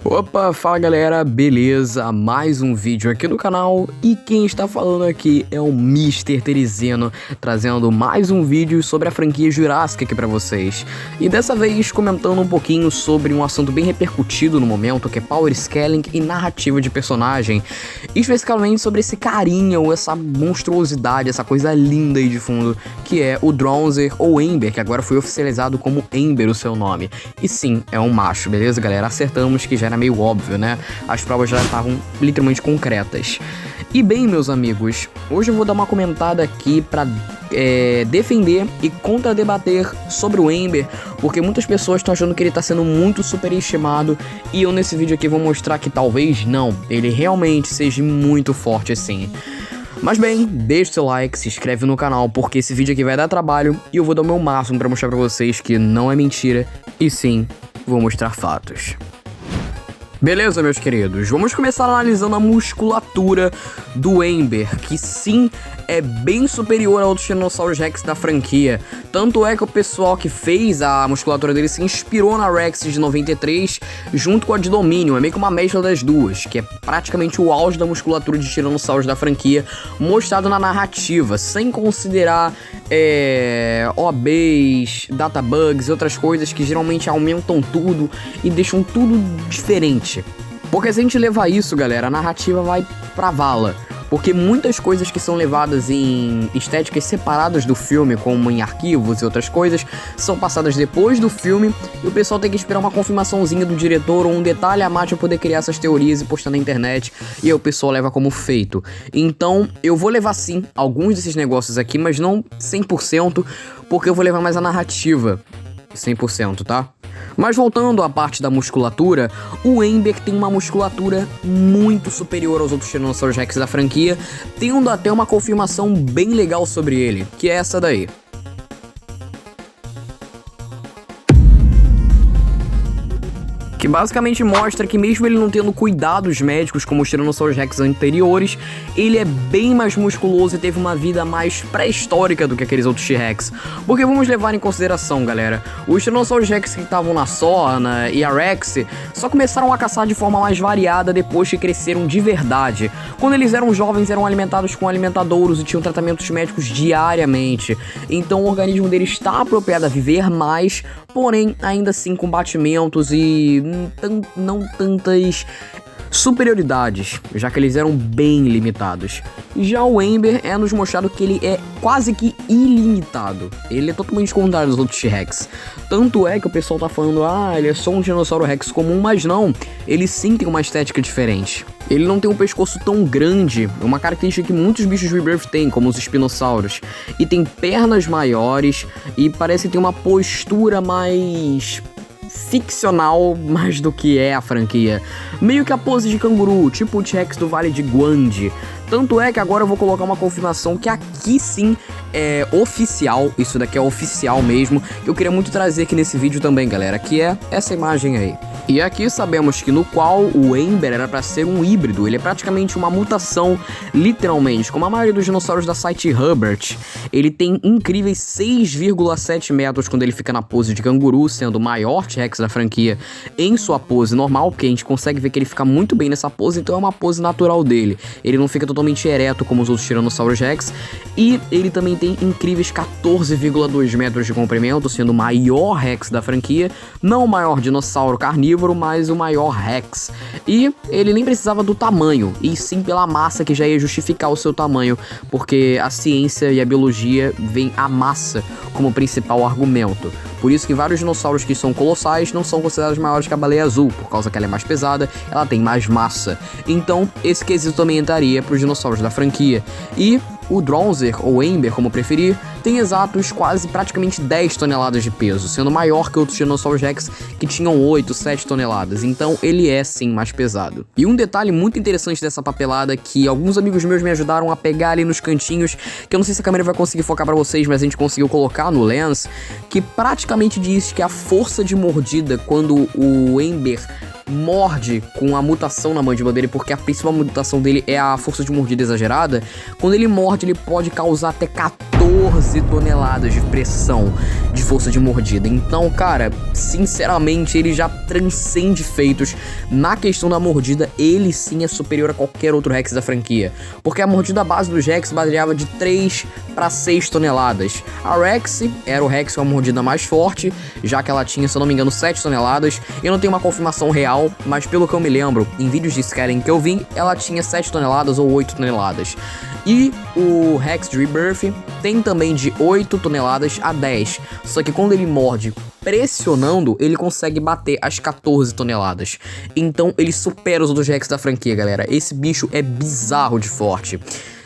Opa, fala galera, beleza? Mais um vídeo aqui no canal e quem está falando aqui é o Mr. Terizeno, trazendo mais um vídeo sobre a franquia Jurassic aqui pra vocês. E dessa vez comentando um pouquinho sobre um assunto bem repercutido no momento, que é power scaling e narrativa de personagem. Especificamente sobre esse carinha ou essa monstruosidade, essa coisa linda aí de fundo, que é o Drowser ou Ember, que agora foi oficializado como Ember o seu nome. E sim, é um macho, beleza galera? Acertamos que já era meio óbvio, né? As provas já estavam literalmente concretas. E bem, meus amigos, hoje eu vou dar uma comentada aqui pra defender e contradebater sobre o Ember, porque muitas pessoas estão achando que ele tá sendo muito superestimado, e eu nesse vídeo aqui vou mostrar que talvez não, ele realmente seja muito forte assim. Mas bem, deixa o seu like, se inscreve no canal, porque esse vídeo aqui vai dar trabalho e eu vou dar o meu máximo pra mostrar pra vocês que não é mentira, e sim, vou mostrar fatos. Beleza, meus queridos, vamos começar analisando a musculatura do Ember, que sim, é bem superior a outros Tyrannosaurus Rex da franquia. Tanto é que o pessoal que fez a musculatura dele se inspirou na Rex de 93 junto com a de Dominion, é meio que uma mescla das duas, que é praticamente o auge da musculatura de Tyrannosaurus da franquia, mostrado na narrativa, sem considerar OBs, databugs e outras coisas que geralmente aumentam tudo e deixam tudo diferente. Porque se a gente levar isso, galera, a narrativa vai pra vala. Porque muitas coisas que são levadas em estéticas separadas do filme, como em arquivos e outras coisas, são passadas depois do filme, e o pessoal tem que esperar uma confirmaçãozinha do diretor ou um detalhe a mais pra poder criar essas teorias e postar na internet, e aí o pessoal leva como feito. Então, eu vou levar sim alguns desses negócios aqui, mas não 100%, porque eu vou levar mais a narrativa 100%, tá? Mas voltando à parte da musculatura, o Ember tem uma musculatura muito superior aos outros Tyrannosaurus Rex da franquia, tendo até uma confirmação bem legal sobre ele, que é essa daí. Que basicamente mostra que mesmo ele não tendo cuidados médicos como os Tyrannosaurus Rex anteriores, ele é bem mais musculoso e teve uma vida mais pré-histórica do que aqueles outros T-Rex. Porque vamos levar em consideração, galera, os Tyrannosaurus Rex que estavam na Sorna e a Rex só começaram a caçar de forma mais variada depois que cresceram de verdade. Quando eles eram jovens, eram alimentados com alimentadouros e tinham tratamentos médicos diariamente. Então o organismo deles está apropriado a viver mais, porém ainda assim com batimentos e não tantas superioridades, já que eles eram bem limitados. Já o Ember é nos mostrado que ele é quase que ilimitado. Ele é totalmente contrário dos outros T-Rex. Tanto é que o pessoal tá falando, ele é só um Dinossauro Rex comum, mas não, ele sim tem uma estética diferente. Ele não tem um pescoço tão grande, uma característica que muitos bichos Rebirth têm, como os espinossauros. E tem pernas maiores e parece que tem uma postura mais ficcional mais do que é a franquia. Meio que a pose de canguru, tipo o T-Rex do Vale de Guandi. Tanto é que agora eu vou colocar uma confirmação que aqui sim é oficial, isso daqui é oficial mesmo, que eu queria muito trazer aqui nesse vídeo também, galera, que é essa imagem aí. E aqui sabemos que no qual o Ember era para ser um híbrido, ele é praticamente uma mutação, literalmente, como a maioria dos dinossauros da Site Herbert. Ele tem incríveis 6,7 metros quando ele fica na pose de canguru, sendo o maior T-Rex da franquia em sua pose normal, porque a gente consegue ver que ele fica muito bem nessa pose, então é uma pose natural dele. Ele não fica totalmente ereto como os outros Tyrannosaurus Rex, e ele também tem incríveis 14,2 metros de comprimento, sendo o maior Rex da franquia, não o maior dinossauro carnívoro, mas o maior Rex. E ele nem precisava do tamanho, e sim pela massa, que já ia justificar o seu tamanho, porque a ciência e a biologia veem a massa como principal argumento. Por isso que vários dinossauros que são colossais não são considerados maiores que a baleia azul, por causa que ela é mais pesada, ela tem mais massa. Então, esse quesito também entraria para os dinossauros da franquia. E o Drowser, ou Ember, como preferir, tem exatos quase praticamente 10 toneladas de peso, sendo maior que outros Tyrannosaurus Rex que tinham 8, 7 toneladas, então ele é sim mais pesado. E um detalhe muito interessante dessa papelada que alguns amigos meus me ajudaram a pegar ali nos cantinhos, que eu não sei se a câmera vai conseguir focar pra vocês, mas a gente conseguiu colocar no lens, que praticamente diz que a força de mordida quando o Ember morde com a mutação na mandíbula dele, porque a principal mutação dele é a força de mordida exagerada. Quando ele morde, ele pode causar até 14 14 toneladas de pressão de força de mordida. Então, cara, sinceramente, ele já transcende feitos. Na questão da mordida, ele sim é superior a qualquer outro Rex da franquia, porque a mordida base dos Rex variava de 3 para 6 toneladas. A Rex era o Rex com a mordida mais forte, já que ela tinha, se eu não me engano, 7 toneladas. Eu não tenho uma confirmação real, mas pelo que eu me lembro, em vídeos de scaling que eu vi, ela tinha 7 toneladas ou 8 toneladas. E o Rex de Rebirth tem também de 8 toneladas a 10, só que quando ele morde pressionando, ele consegue bater as 14 toneladas. Então ele supera os outros Rex da franquia, galera. Esse bicho é bizarro de forte.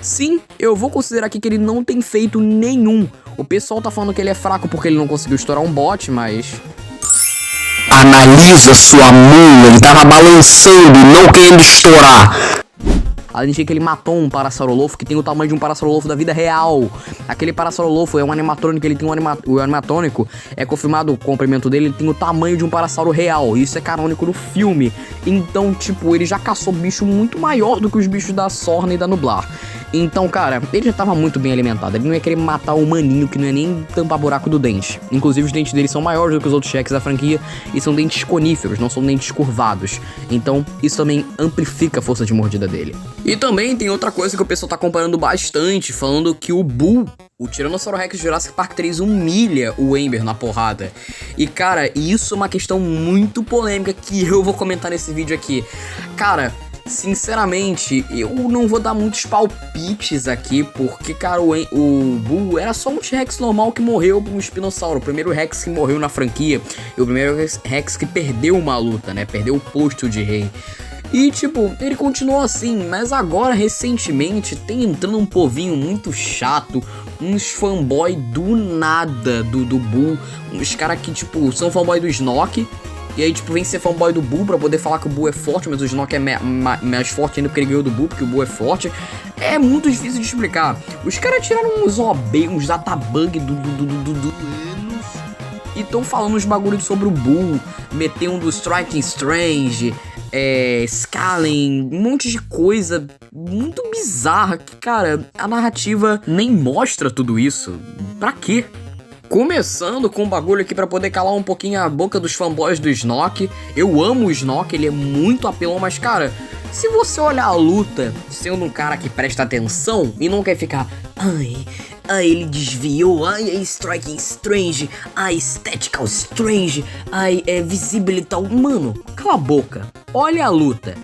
Sim, eu vou considerar aqui que ele não tem feito nenhum. O pessoal tá falando que ele é fraco porque ele não conseguiu estourar um bot, mas... Analisa sua mula, ele tava balançando, não querendo estourar. Além de que ele matou um Parasaurolofo que tem o tamanho de um Parasaurolofo da vida real. Aquele Parasaurolofo é um animatrônico, ele tem o animatrônico, é confirmado o comprimento dele, ele tem o tamanho de um Parasauro real. Isso é canônico no filme. Então, tipo, ele já caçou bicho muito maior do que os bichos da Sorna e da Nublar. Então, cara, ele já tava muito bem alimentado. Ele não ia querer matar o maninho que não ia nem tampar buraco do dente. Inclusive, os dentes dele são maiores do que os outros Rex da franquia e são dentes coníferos, não são dentes curvados. Então, isso também amplifica a força de mordida dele. E também tem outra coisa que o pessoal tá comparando bastante, falando que o Bull, o Tiranossauro Rex de Jurassic Park 3, humilha o Ember na porrada. E, cara, isso é uma questão muito polêmica que eu vou comentar nesse vídeo aqui. Cara, sinceramente, eu não vou dar muitos palpites aqui, porque, cara, o Bull era só um T-Rex normal que morreu por um espinossauro. O primeiro Rex que morreu na franquia e o primeiro Rex que perdeu uma luta, né? Perdeu o posto de rei. E, tipo, ele continuou assim, mas agora, recentemente, tem entrando um povinho muito chato, uns fanboy do nada do Bull, uns caras que, tipo, são fanboy do Snoke, e aí, tipo, vem ser fanboy do Bull pra poder falar que o Bull é forte, mas o Snoke é mais forte ainda porque ele ganhou do Bull, porque o Bull é forte. É muito difícil de explicar. Os caras tiraram uns OB, uns databug do anos, e tão falando uns bagulhos sobre o Bull, metendo um do Striking Strange, scaling, um monte de coisa muito bizarra que, cara, a narrativa nem mostra tudo isso. Pra quê? Começando com um bagulho aqui pra poder calar um pouquinho a boca dos fanboys do Snoke. Eu amo o Snoke, ele é muito apelão, mas, cara, se você olhar a luta sendo um cara que presta atenção e não quer ficar... Ai, ele desviou, ai, é Striking Strange, ai, Statical Strange, ai, é Visibilital. Mano, cala a boca, olha a luta.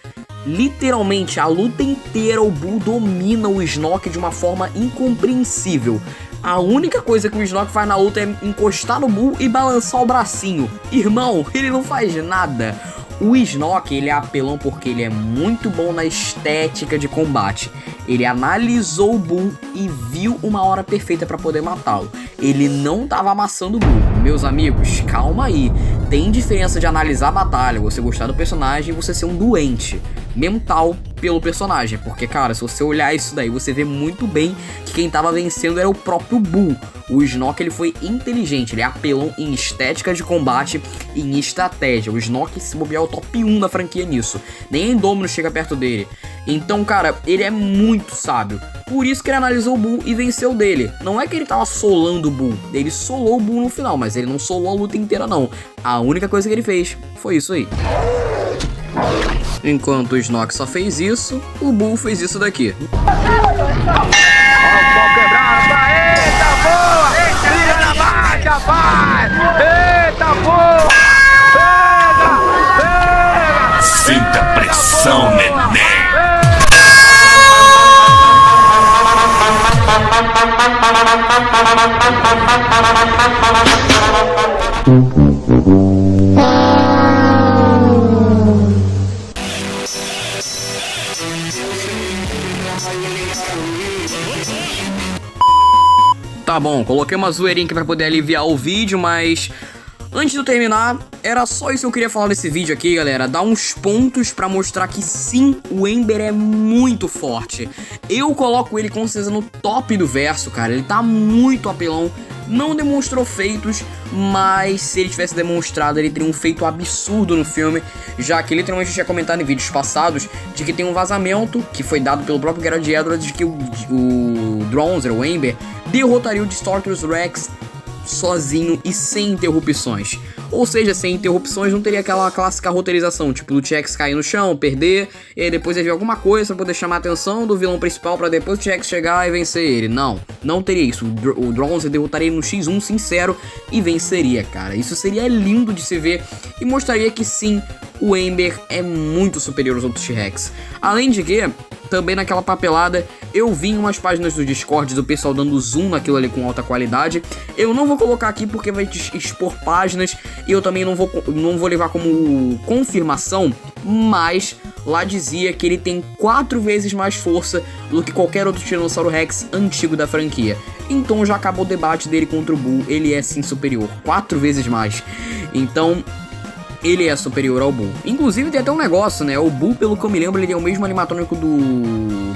Literalmente, a luta inteira o Bull domina o Snoke de uma forma incompreensível. A única coisa que o Snoke faz na luta é encostar no Bull e balançar o bracinho. Irmão, ele não faz nada. O Snoke, ele é apelão porque ele é muito bom na estética de combate. Ele analisou o Bull e viu uma hora perfeita pra poder matá-lo. Ele não tava amassando o Bull. Meus amigos, calma aí. Tem diferença de analisar a batalha, você gostar do personagem e você ser um doente mental pelo personagem. Porque, cara, se você olhar isso daí, você vê muito bem que quem tava vencendo era o próprio Bull. O Snoke, ele foi inteligente, ele é apelão em estética de combate e em estratégia. O Snoke, se bobear, é o top 1 da franquia nisso. Nem Indominus chega perto dele. Então, cara, ele é muito sábio. Por isso que ele analisou o Bull e venceu dele. Não é que ele tava solando o Bull, ele solou o Bull no final, mas ele não solou a luta inteira, não. A única coisa que ele fez foi isso aí. Enquanto o Snoke só fez isso, o Bull fez isso daqui. Eita boa! Tira na baixa, rapaz! Eita boa! Pega! Sinta a pressão, neném! Tá bom, coloquei uma zoeirinha aqui pra poder aliviar o vídeo, mas antes de eu terminar, era só isso que eu queria falar desse vídeo aqui, galera. Dar uns pontos pra mostrar que sim, o Ember é muito forte. Eu coloco ele com certeza no top do verso, cara. Ele tá muito apelão. não demonstrou feitos, mas se ele tivesse demonstrado, ele teria um feito absurdo no filme, já que literalmente eu tinha comentado em vídeos passados de que tem um vazamento que foi dado pelo próprio Gareth Edwards de que o Dronzer, o Ember, derrotaria o Distortus Rex sozinho e sem interrupções. Ou seja, sem interrupções não teria aquela clássica roteirização, tipo do T-Rex cair no chão, perder, e aí depois ia vir alguma coisa pra poder chamar a atenção do vilão principal pra depois o T-Rex chegar e vencer ele. Não teria isso. O Dronzer derrotaria ele no X1 sincero e venceria, cara. Isso seria lindo de se ver e mostraria que sim, o Ember é muito superior aos outros T-Rex. Além de que, também naquela papelada, eu vi em umas páginas do Discord do pessoal dando zoom naquilo ali com alta qualidade. Eu não vou colocar aqui porque vai expor páginas e eu também não vou levar como confirmação, mas lá dizia que ele tem 4 vezes mais força do que qualquer outro Tiranossauro Rex antigo da franquia. Então já acabou o debate dele contra o Bull, ele é sim superior, 4 vezes mais. Então ele é superior ao Bull. Inclusive tem até um negócio, né? O Bull, pelo que eu me lembro, ele tem o mesmo animatrônico do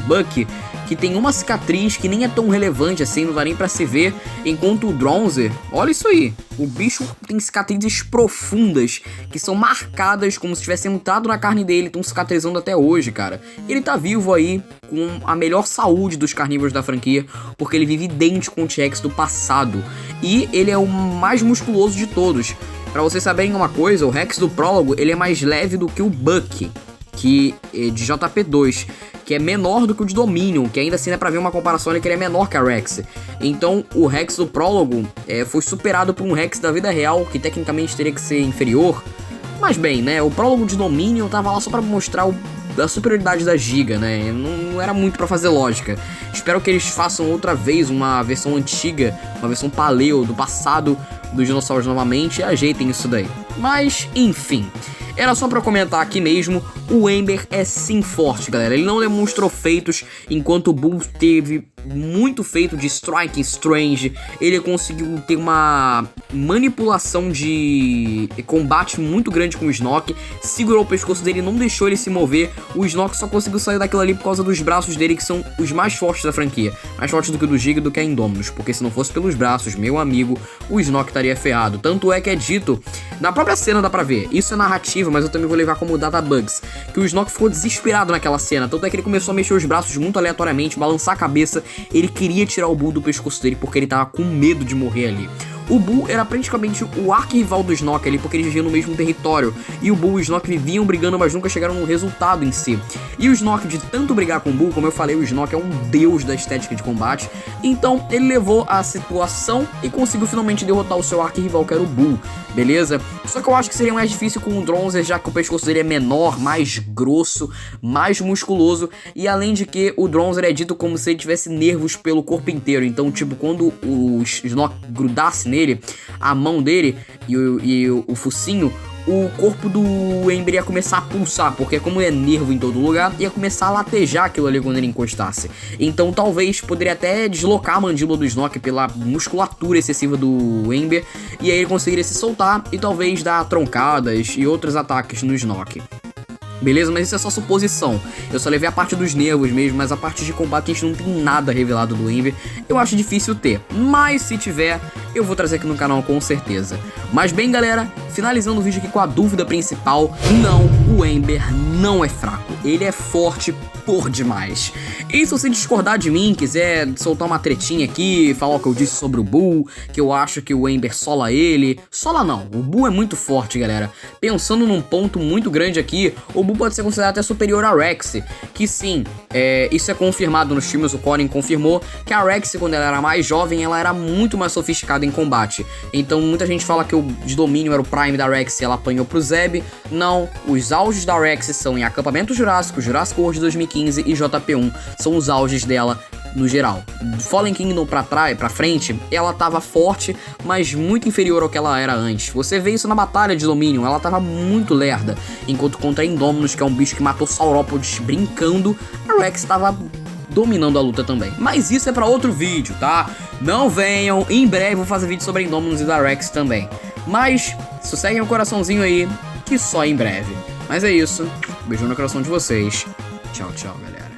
Buck, que tem uma cicatriz que nem é tão relevante assim, não dá nem pra se ver. Enquanto o Dronzer, olha isso aí, o bicho tem cicatrizes profundas, que são marcadas como se tivesse entrado na carne dele, estão cicatrizando até hoje, cara. Ele tá vivo aí, com a melhor saúde dos carnívoros da franquia, porque ele vive idêntico com o T-Rex do passado. E ele é o mais musculoso de todos. Pra vocês saberem uma coisa, o Rex do prólogo, ele é mais leve do que o Buck, que é de JP2, que é menor do que o de Dominion, que ainda assim dá pra ver uma comparação ali que ele é menor que a Rex. Então o Rex do prólogo foi superado por um Rex da vida real, que tecnicamente teria que ser inferior. Mas bem, né, o prólogo de Dominion tava lá só pra mostrar a superioridade da Giga, né, não era muito pra fazer lógica. Espero que eles façam outra vez uma versão antiga, uma versão paleo do passado dos dinossauros novamente e ajeitem isso daí. Mas, enfim, era só pra comentar aqui mesmo, o Ember é sim forte, galera. Ele não demonstrou feitos, enquanto o Bull teve muito feito de Strike Strange. Ele conseguiu ter uma manipulação de combate muito grande com o Snoke, segurou o pescoço dele, não deixou ele se mover. O Snoke só conseguiu sair daquilo ali por causa dos braços dele, que são os mais fortes da franquia, mais fortes do que o do Giga e do que a Indominus, porque se não fosse pelos braços, meu amigo, o Snoke estaria ferrado. Tanto é que é dito, na própria cena dá pra ver, isso é narrativa, mas eu também vou levar como databugs, que o Snoke ficou desesperado naquela cena, tanto é que ele começou a mexer os braços muito aleatoriamente, balançar a cabeça. Ele queria tirar o Bull do pescoço dele porque ele tava com medo de morrer ali. O Bull era praticamente o arquirrival do Snoke ali, porque eles viviam no mesmo território. E o Bull e o Snoke viviam brigando, mas nunca chegaram no resultado em si. E o Snoke, de tanto brigar com o Bull, como eu falei, o Snoke é um deus da estética de combate. Então ele levou a situação e conseguiu finalmente derrotar o seu arquirrival, que era o Bull, beleza? Só que eu acho que seria mais difícil com o Dronzer, já que o pescoço dele é menor, mais grosso, mais musculoso. E além de que o Dronzer é dito como se ele tivesse nervos pelo corpo inteiro. Então, tipo, quando o Snoke grudasse nele, a mão dele e o focinho, o corpo do Ember ia começar a pulsar, porque como é nervo em todo lugar, ia começar a latejar aquilo ali quando ele encostasse. Então talvez poderia até deslocar a mandíbula do Snoke pela musculatura excessiva do Ember, e aí ele conseguiria se soltar e talvez dar troncadas e outros ataques no Snoke. Beleza? Mas isso é só suposição. Eu só levei a parte dos nervos mesmo, mas a parte de combate a gente não tem nada revelado do Ember. Eu acho difícil ter, mas se tiver, eu vou trazer aqui no canal com certeza. Mas bem, galera, finalizando o vídeo aqui com a dúvida principal, não, o Ember não é fraco. Ele é forte por demais. E se você discordar de mim, quiser soltar uma tretinha aqui, falar o que eu disse sobre o Bull, que eu acho que o Ember sola ele. Sola não, o Bull é muito forte, galera. Pensando num ponto muito grande aqui, o Bull pode ser considerado até superior a Rex, que sim, isso é confirmado nos filmes, o Colin confirmou que a Rex, quando ela era mais jovem, ela era muito mais sofisticada em combate. Então muita gente fala que o de Domínio era o Prime da Rex e ela apanhou pro Zeb. Não, os auges da Rex são em Acampamento Jurássico, Jurassic World 2015 e JP1, são os auges dela no geral. Fallen Kingdom pra frente, ela tava forte, mas muito inferior ao que ela era antes. Você vê isso na batalha de Dominion, ela tava muito lerda, enquanto contra Indominus, que é um bicho que matou Saurópodes brincando, a Rex tava dominando a luta também. Mas isso é pra outro vídeo, tá? Não venham, em breve vou fazer vídeo sobre Indominus e da Rex também. Mas, sosseguem o coraçãozinho aí, que só em breve. Mas é isso, beijo no coração de vocês. Tchau, tchau, galera.